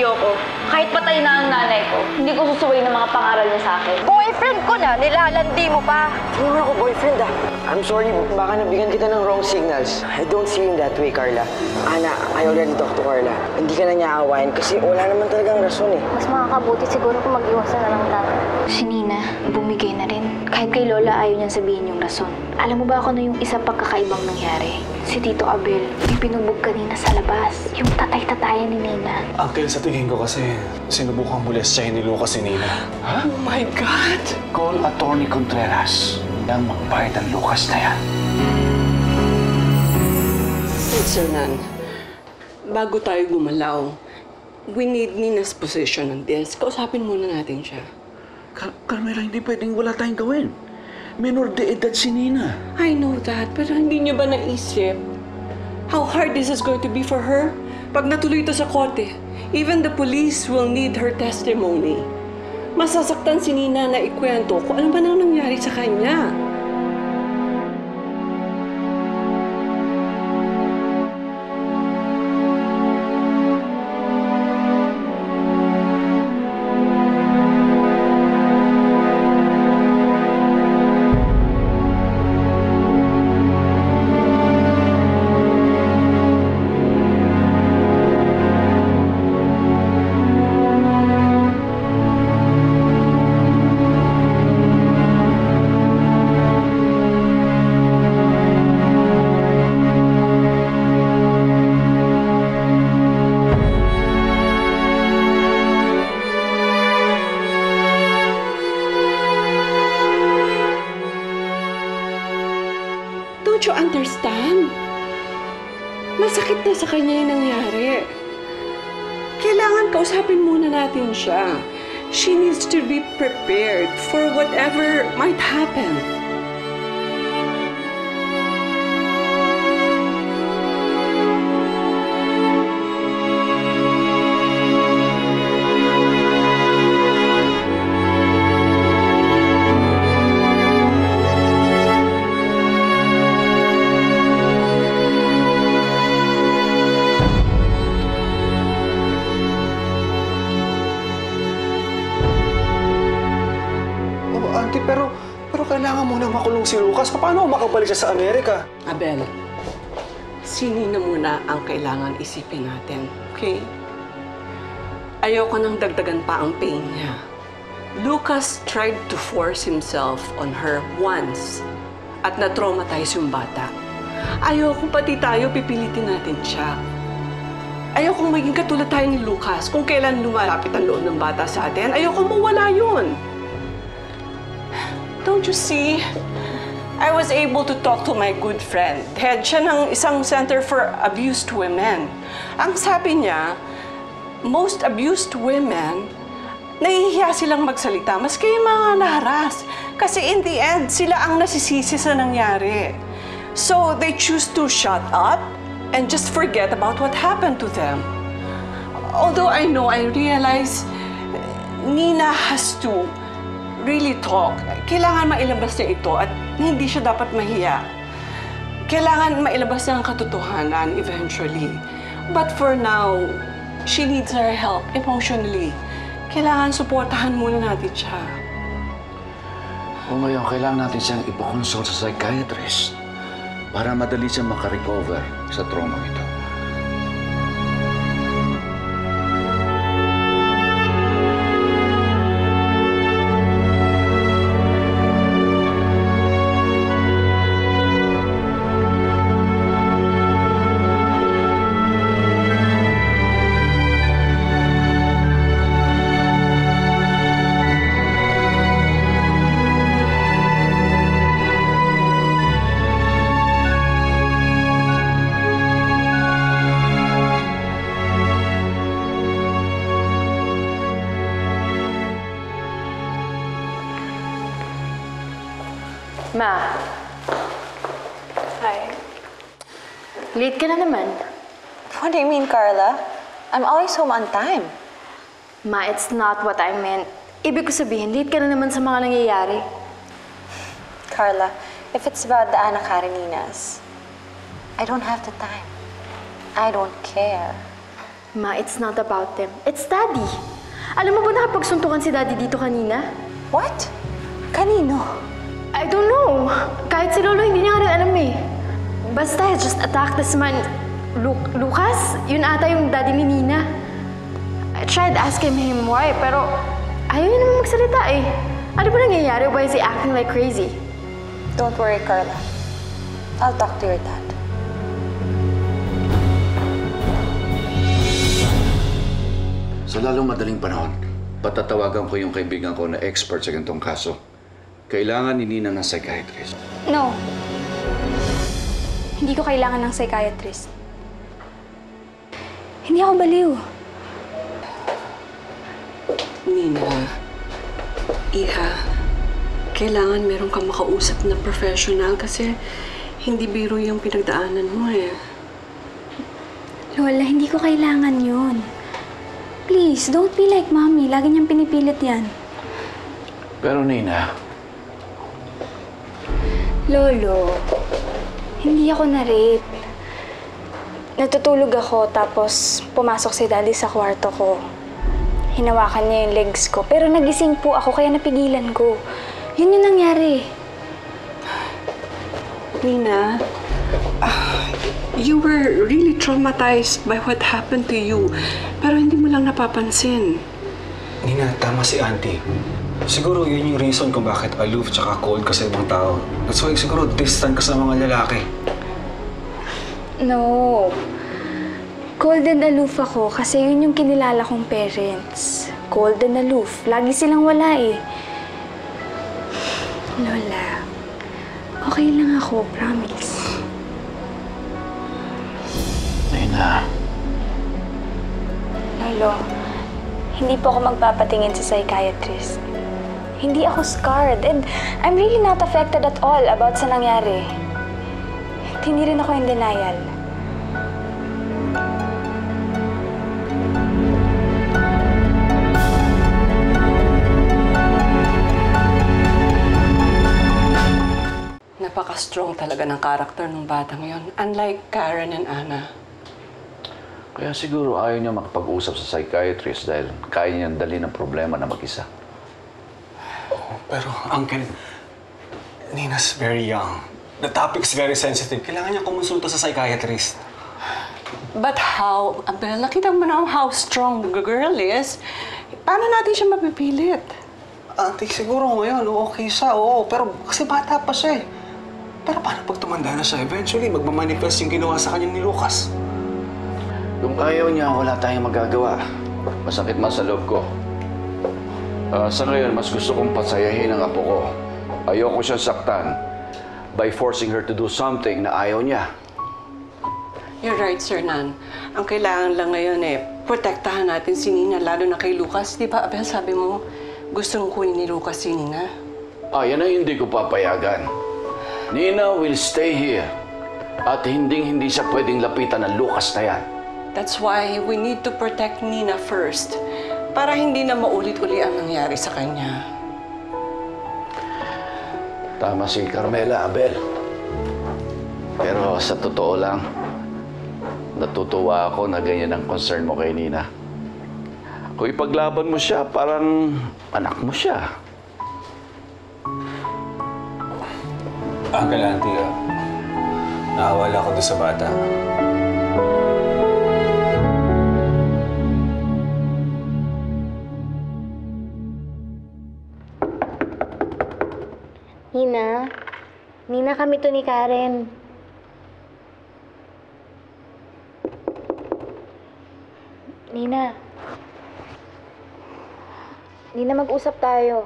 ayoko. Kahit patay na ang nanay ko, hindi ko susuway ng mga pangaral niya sa akin. Boyfriend ko na, nilalandi mo pa. Hindi mo ako boyfriend ah. I'm sorry, baka nabigyan kita ng wrong signals. I don't see you in that way, Carla. Ana, I already talked to Carla. Hindi ka na niya aawain kasi wala naman talagang rason eh. Mas makakabuti siguro kung mag-iwasan na lang tayo. Si Nina, bumigay na rin. Kahit kay Lola ayaw niyang sabihin yung rason. Alam mo ba ako na yung isa pang kakaibang nangyari? Si Tito Abel, yung pinubog kanina sa labas. Yung tatay-tatayan ni Nina. Uncle, sa tingin ko kasi sinubukang molestyahin ni Lucas si Nina. Oh my God! Call Attorney Contreras nang magbayad ang Lucas na yan. Sir Nan, bago tayo gumalaw, we need Nina's position on this. Kausapin muna natin siya. Carmela, hindi pwedeng wala tayong gawin. Minor de edad si Nina. I know that, pero hindi niyo ba naisip how hard this is going to be for her? Pag natuloy ito sa korte, even the police will need her testimony. Masasaktan si Nina na ikwento kung ano ba nang nangyari sa kanya. Don't you understand? Masakit na sa kanya yung nangyari. Kailangan kausapin muna natin siya. She needs to be prepared for whatever might happen. Auntie, pero kailangan muna makulong si Lucas. Paano makabalik siya sa Amerika? Abel, si Nina muna ang kailangan isipin natin, okay? Ayoko nang dagdagan pa ang pain niya. Lucas tried to force himself on her once at na-traumatize yung bata. Ayoko pati tayo pipilitin natin siya. Ayokong maging katulad tayo ni Lucas kung kailan lumalapit ang loob ng bata sa atin. Ayoko mawala yun. Don't you see? I was able to talk to my good friend. Head siya ng isang center for abused women. Ang sabi niya, most abused women, nahihiya silang magsalita, maski yung mga naharas. Kasi in the end, sila ang nasisisi sa nangyari. So they choose to shut up and just forget about what happened to them. Although I realize Nina has to really talk. Kailangan mailabas niya ito at hindi siya dapat mahiya. Kailangan mailabas niya ang katotohanan eventually. But for now, she needs our help emotionally. Kailangan suportahan muna natin siya. O ngayon, kailangan natin siyang ipakonsult sa psychiatrist para madali siyang makarecover sa trauma ito. Ma. Hi. Late ka na naman. What do you mean, Carla? I'm always home on time. Ma, it's not what I meant. Ibig ko sabihin, late ka na naman sa mga nangyayari. Carla, if it's about the Ana Kareninas, I don't have the time. I don't care. Ma, it's not about them. It's Daddy. Alam mo ba nakapagsuntukan si Daddy dito kanina? What? Kanino? I don't know. Kahit si Lolo, hindi niya nga rin alam eh. Basta, he just attacked this man. Lucas? Yun ata yung daddy ni Nina. I tried asking him why, pero ayaw niya naman magsalita eh. Ano ba nangyayari? Why is he acting like crazy? Don't worry, Carla. I'll talk to your dad. Sa lalong madaling panahon, patatawagan ko yung kaibigan ko na expert sa ganitong kaso. Kailangan ni Nina ng psychiatrist. No. Hindi ko kailangan ng psychiatrist. Hindi ako baliw. Nina, Iha, kailangan meron kang makausap na professional kasi hindi biro yung pinagdaanan mo eh. Lola, hindi ko kailangan yun. Please, don't be like Mommy. Lagi niyang pinipilit yan. Pero Nina, Lolo, hindi ako na-rape. Natutulog ako tapos pumasok si Daddy sa kwarto ko. Hinawakan niya yung legs ko. Pero nagising po ako kaya napigilan ko. Yun yung nangyari. Nina, you were really traumatized by what happened to you. Pero hindi mo lang napapansin. Nina, tama si Auntie. Siguro yun yung reason kung bakit aloof tsaka cold ka sa ibang tao. That's why siguro distant ka sa mga lalaki. No. Cold and aloof ako kasi yun yung kinilala kong parents. Cold and aloof. Lagi silang wala eh. Lola, okay lang ako, promise. Nina, Lolo, hindi po ako magpapatingin sa psychiatrist. Hindi ako scarred and I'm really not affected at all about sa nangyari. Hindi rin ako in denial. Napaka-strong talaga ng karakter ng batang yon. Unlike Karen and Anna. kaya siguro ayaw niya makapag-usap sa psychiatrist dahil kaya niyang dali ng problema na mag-isa. Pero, Uncle, Nina's very young. The topic's very sensitive. Kailangan niya kumonsulta sa psychiatrist. But how, Abel, nakita mo na how strong the girl is. Paano natin siya mapipilit? Auntie, siguro ngayon, okay siya, oo. Pero kasi bata pa siya eh. Pero paano pag tumanda na siya? Eventually, magmamanifest yung ginawa sa kanya ni Lucas. Kung ayaw niya, wala tayong magagawa. Masakit man sa loob ko. Sa ngayon, mas gusto kong pasayahin ang apo ko. Ayoko siyang saktan by forcing her to do something na ayaw niya. You're right, Sir Nan. Ang kailangan lang ngayon eh, protektahan natin si Nina, lalo na kay Lucas. Di ba, Abel, sabi mo, gustong kunin ni Lucas si Nina? Yan ang hindi ko papayagan. Nina will stay here. At hindi siya pwedeng lapitan ng Lucas na yan. That's why we need to protect Nina first. Para hindi na maulit-uli ang nangyari sa kanya. Tama si Carmela, Abel. Pero sa totoo lang, natutuwa ako na ganyan ang concern mo kay Nina. Kung ipaglaban mo siya, parang anak mo siya. Uncle, Auntie, naawala ko doon sa bata. Nina? Nina, kami to ni Karen. Nina. Nina, mag-usap tayo.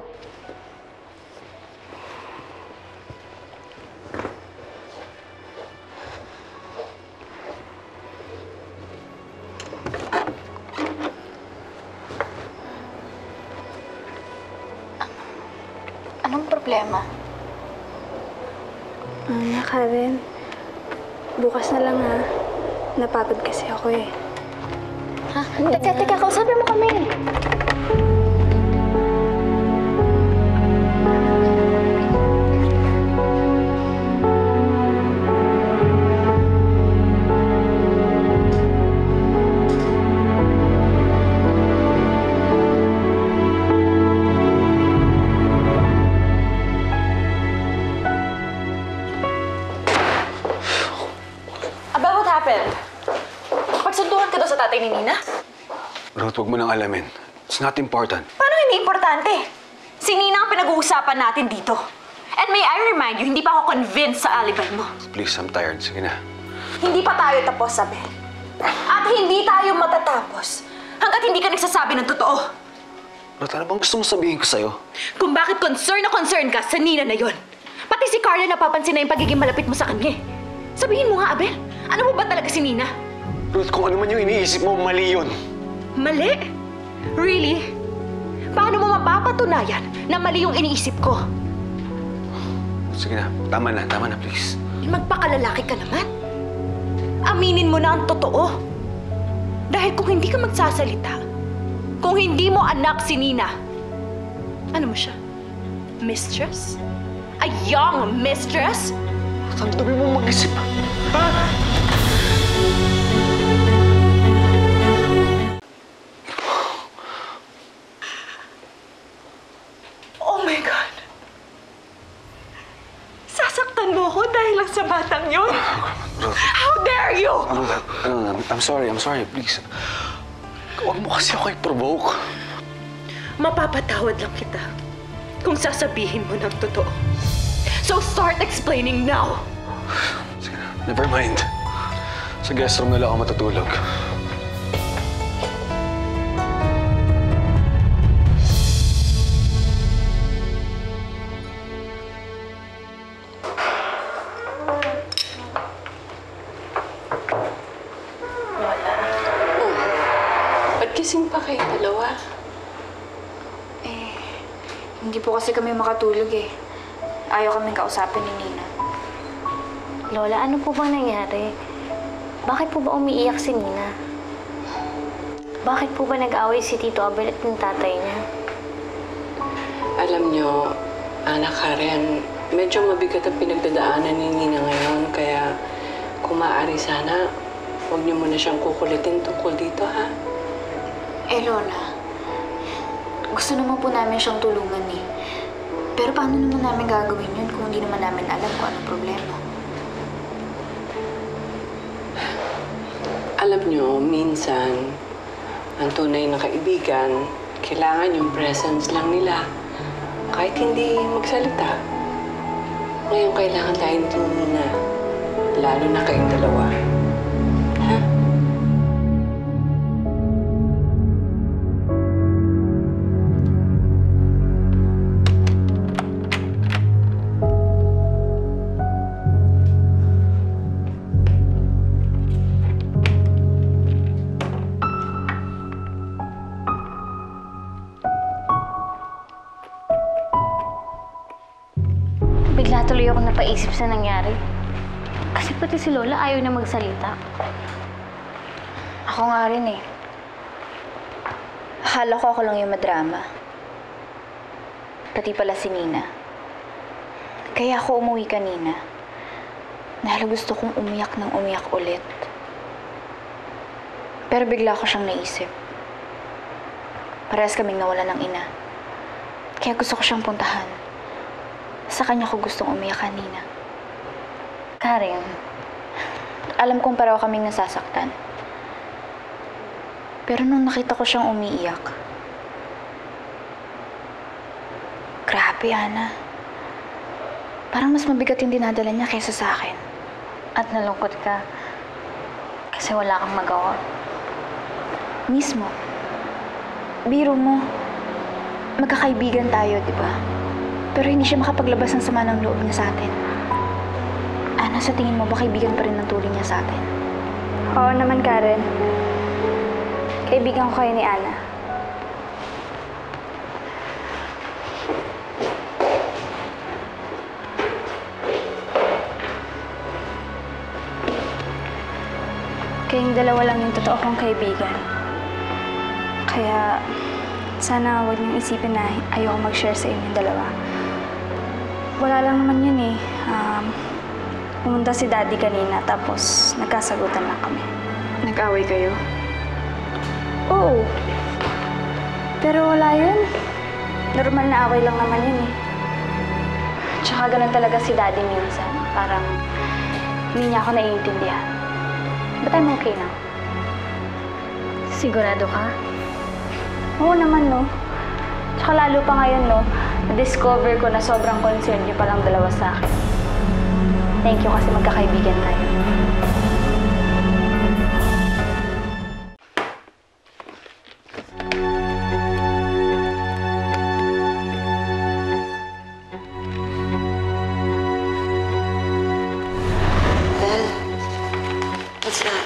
Anong problema? Karen, bukas na lang ha. Napagod kasi ako eh. Ha? Teka, kausapin mo kami. ni Nina? Ruth, huwag mo nang alamin. It's not important. Paano hindi importante? Si Nina ang pinag-uusapan natin dito. And may I remind you, hindi pa ako convinced sa alibi mo. Please, I'm tired. Sige na. Hindi pa tayo tapos, Abel. At hindi tayo matatapos hanggat hindi ka nagsasabi ng totoo. Ruth, ano bang gusto mong sabihin ko sa'yo? Kung bakit concern ka sa Nina na yon. Pati si Carla napapansin na yung pagiging malapit mo sa kanya. Sabihin mo nga, Abel, ano mo ba talaga si Nina? Ruth, kung ano man yung iniisip mo, mali yun. Mali? Really? Paano mo mapapatunayan na mali yung iniisip ko? Sige na, tama na, please. Magpakalalaki ka naman. Aminin mo na ang totoo. Dahil kung hindi ka magsasalita, kung hindi mo anak si Nina, ano mo siya? Mistress? A young mistress? Ang dumi mo mag-isip. Ha? Oh my God! Sasaktan mo ako dahil lang sa batang yun? How dare you! I'm sorry, please. Huwag mo kasi ako i-provoke. Mapapatawad lang kita kung sasabihin mo ng totoo. So start explaining now! Sige na, never mind. Sa guest room na lang ako matutulog. Ba't gising pa kayo dalawa? Hindi po kasi kami makatulog eh. Ayaw kaming kausapin ni Nina. Lola, ano po bang nangyari? Bakit po ba umiiyak si Nina? Bakit po ba nag-away si Tito Abel at yung tatay niya? Alam nyo, Anak Karen, medyo mabigat ang pinagdadaanan ni Nina ngayon. Kaya kung maaari sana, huwag niyo muna siyang kukulitin tungkol dito, ha? Lola, gusto naman po namin siyang tulungan eh. Pero paano naman namin gagawin yun kung hindi naman namin alam kung anong problema? Alam nyo, minsan, ang tunay na kaibigan, kailangan yung presence lang nila. Kahit hindi magsalita. Ngayon kailangan tayo ni Nina. Lalo na kayong dalawa. Ha? Bigla tuloy ako napaisip sa nangyari. Kasi pati si Lola ayaw na magsalita. Ako nga rin eh. Akala ko ako lang yung madrama. Pati pala si Nina. Kaya ako umuwi kanina. Dahil gusto kong umiyak ng umiyak ulit. Pero bigla ko siyang naisip. Parehas kaming nawala ng ina. Kaya gusto ko siyang puntahan. Sa kanya ko gustong umiyak kanina. Karen, Alam kong pareho kaming nasasaktan. Pero nung nakita ko siyang umiiyak, grabe, Ana. Parang mas mabigat yung dinadala niya kaysa sa akin. at nalungkot ka kasi wala kang magawa. Mismo. Biro mo, magkakaibigan tayo, di ba? Pero hindi siya makapaglabas ng sama ng loob niya sa atin. Ana, sa tingin mo ba kaibigan pa rin ng tuloy niya sa atin? Oo naman, Karen. Kaibigan ko kayo ni Ana. Kayong dalawa lang yung totoo kong kaibigan. Kaya, sana huwag niyong isipin na ayoko mag-share sa inyong dalawa. Wala lang naman yun eh. Pumunta si Daddy kanina, tapos nagkasagutan lang kami. Nag-away kayo? Oo. Pero wala yun. Normal na away lang naman yun eh. Tsaka ganun talaga si Daddy minsan. Parang hindi niya ako naiintindihan. But I'm okay now. Sigurado ka? Oo naman, no? Tsaka lalo pa ngayon, no? Na-discover ko na sobrang concerned niyo palang dalawa sa akin. Thank you kasi magkakaibigan tayo. Belle, what's that?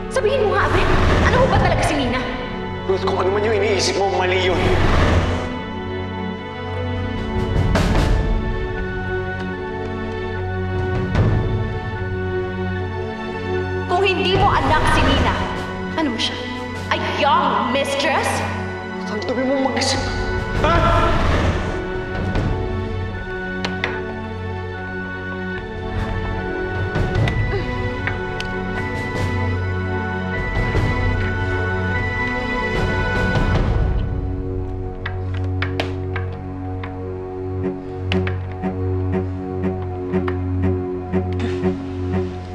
Sabihin mo nga, Abel, ano ho ba talaga si Nina? Ruth, kung ano man yung iniisip mo, mali yun. Kung hindi mo anak si Nina, ano mo siya? A young mistress? Ang dumi mo mag-isip. Ha?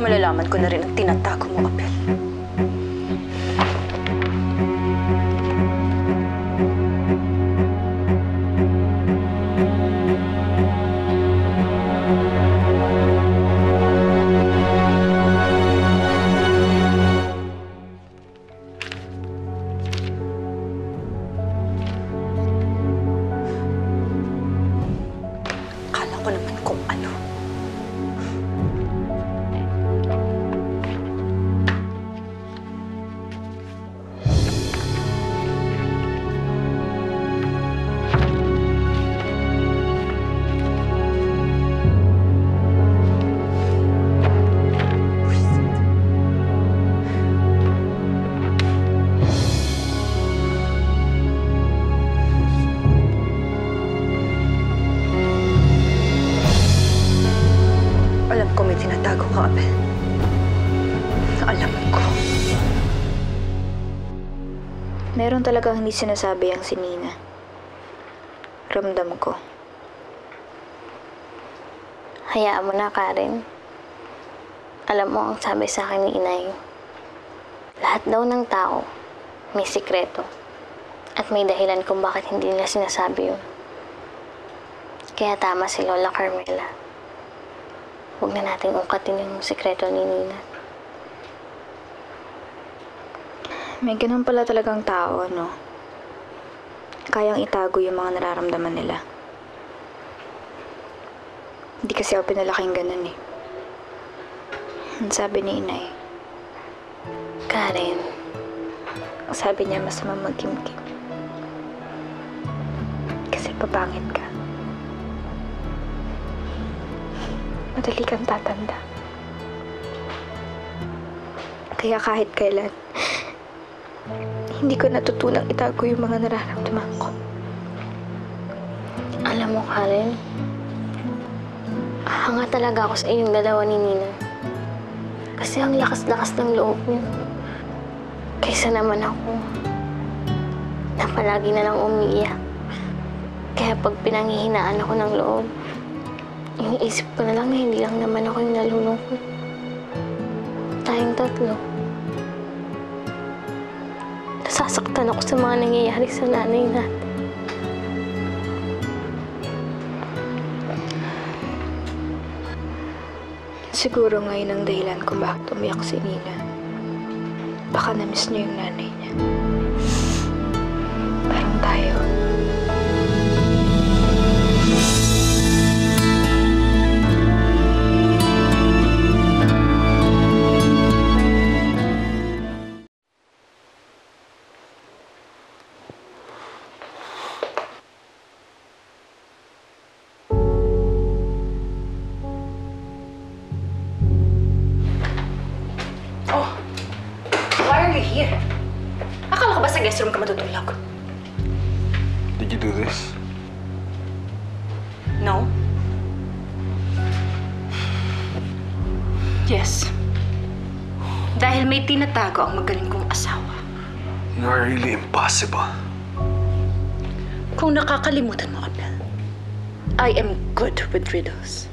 Malalaman ko na rin ang tinatago mo, Abel. Akala ko naman kung ano. Alam ko may tinatago ka, Abel. Alam ko. Meron talagang hindi sinasabi ang si Nina. Ramdam ko. Hayaan mo na, Karen. Alam mo ang sabi sa akin ni Inay. Lahat daw ng tao may sikreto. At may dahilan kung bakit hindi nila sinasabi yun. Kaya tama si Lola Carmela. Huwag na nating ungkatin yung sikreto ni Nina. May ganun pala talagang tao, no? Kayang itago yung mga nararamdaman nila. Hindi kasi ako pinalaking ganun eh. Ang sabi ni Inay, Karen, ang sabi niya masama magkimkim. Kasi papangit ka. Madali kang tatanda. Kaya kahit kailan, hindi ko natutunang itago yung mga nararamdaman ko. alam mo, Karen, hanga talaga ako sa inyong dalawa ni Nina. Kasi ang lakas-lakas ng loob niyo. Kaysa naman ako, na palagi na lang umiiyak. Kaya pag pinanghihinaan ako ng loob, iniisip ko na lang na hindi lang naman ako yung nalulungkot. Tayong tatlo. Nasasaktan ako sa mga nangyayari sa nanay natin. Siguro ngayon ang dahilan kung bakit umiyak si Nina. Baka na-miss niya yung nanay niya. Parang tayo. guest room ka matutulog. Did you do this? No? Yes. Dahil may tinatago ang magaling kong asawa. You are really impossible. Kung nakakalimutan mo, Abel, I am good with riddles.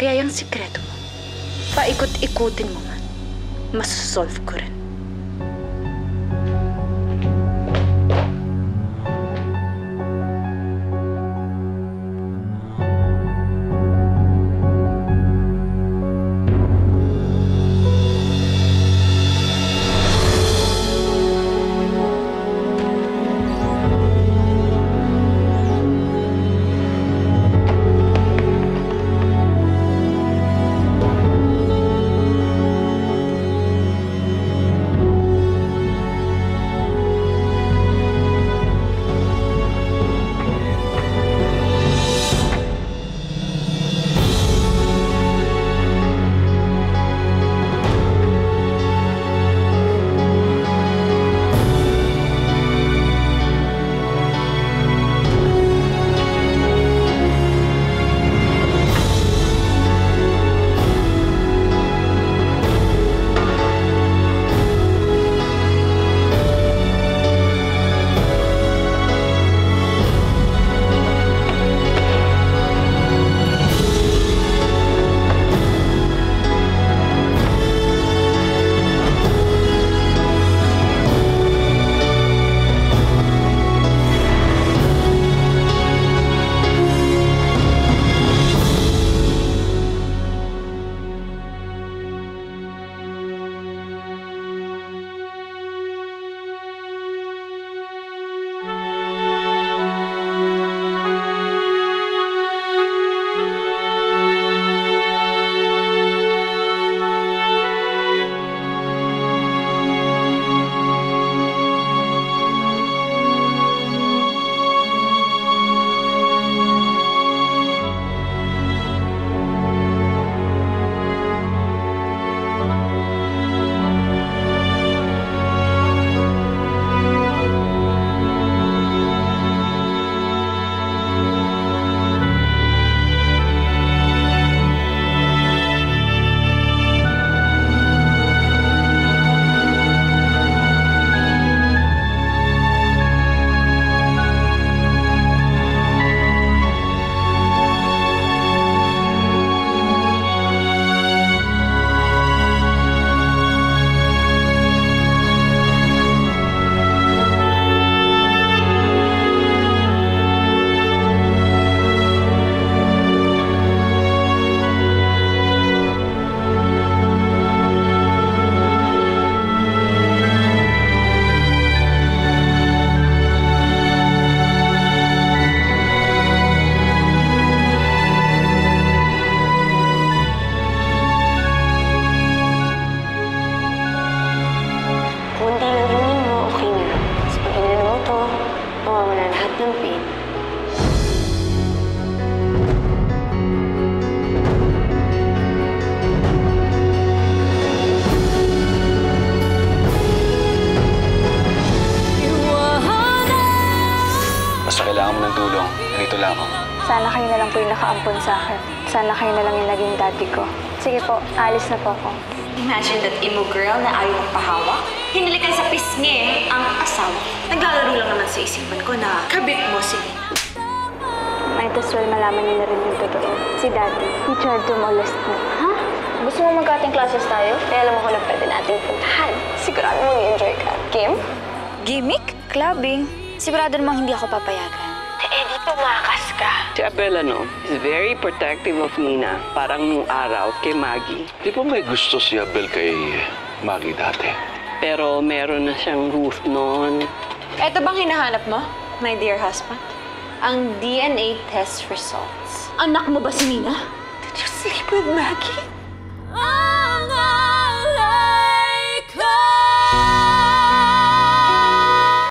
Kaya yung sikreto mo, paikot-ikutin mo man, masosolve ko rin. Basta kailangan mo ng tulong, narito lang ako. Sana kayo na lang po yung nakaampon sa akin. Sana kayo na lang yung naging daddy ko. Sige po, alis na po ako. Imagine that emo girl na ayaw magpahawak. Hinalikan sa pisngi ang asawa. Naglalaro lang naman sa isipan ko na kabit mo si Nina. Might as well malaman niyo na rin yung totoo. Si daddy, he tried to molest me. Ha? Gusto mo mag-cutting classes tayo? Kaya alam mo kung na pwede nating puntahan. Sigurado mong i-enjoy ka. Game? Gimmick? Clubbing? Sigurado namang hindi ako papayagan. Eh, di tumakas ka. Si Abel, is very protective of Nina. Parang nung araw kay Maggie. Di ba may gusto si Abel kay Maggie dati? Pero meron na siyang Ruth noon. Eto bang hinahanap mo, my dear husband? Ang DNA test results. Anak mo ba si Nina? Did you sleep with Maggie?